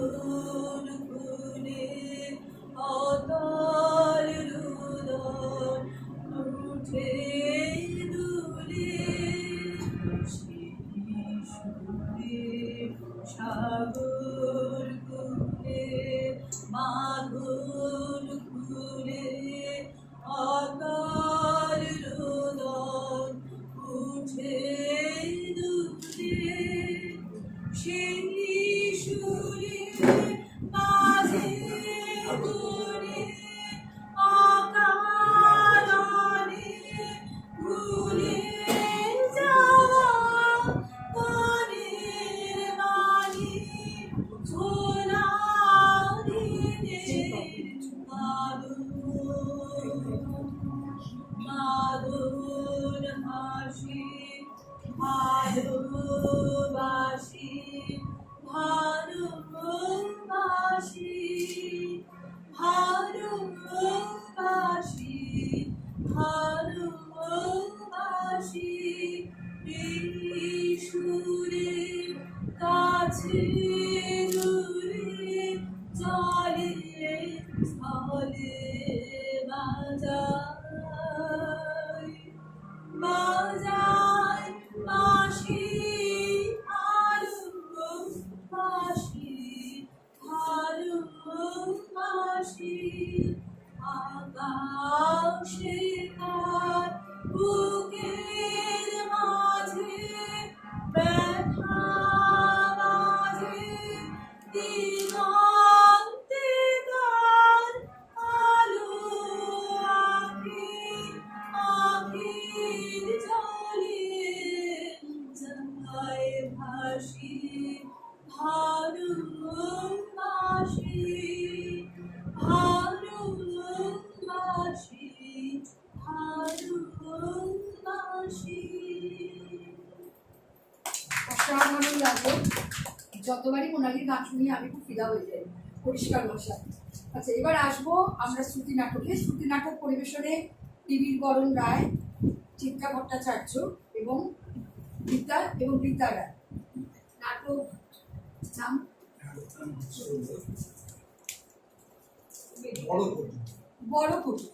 ফাগুন ফুলে অতল রুদন উঠে দুলে সুরে সাগর কুলে মাগুন ফুলে অতল রুদন উঠে দুলে সেই সুরে মাঝে গুণে অকারণে ভুলে যাওয়া গানের বাণী ঝোলা দিনের মাদুর হাসি ভালোবাসি ভালোবাসি ভালোবাসি ভালোবাসি এই সুরে কাছে দূরে জলে স্থলে বাজায় বাজায় বাঁশি ভালোবাসি ভালোবাসি আকাশে তার বুকের মাঝে ব্যথা বাজে দিগন্তে তার আলো আখির জলে যায় ভাসি ভালোবাসি ভালোবাসি ভালোবাসি। অসাধারণ লাগে। যতবারই মোনালির গান শুনি আমি খুব ফিদা হয়ে যাই। পরিষ্কার ভাষা। আচ্ছা, এবার আসবো আমরা শ্রুতি নাটকে। শ্রুতি নাটক পরিবেশনে টিভির বরণ রায়, চিত্রা ভট্টাচার্য এবং রীতা রায়। নাটক নাম বড় কুটু।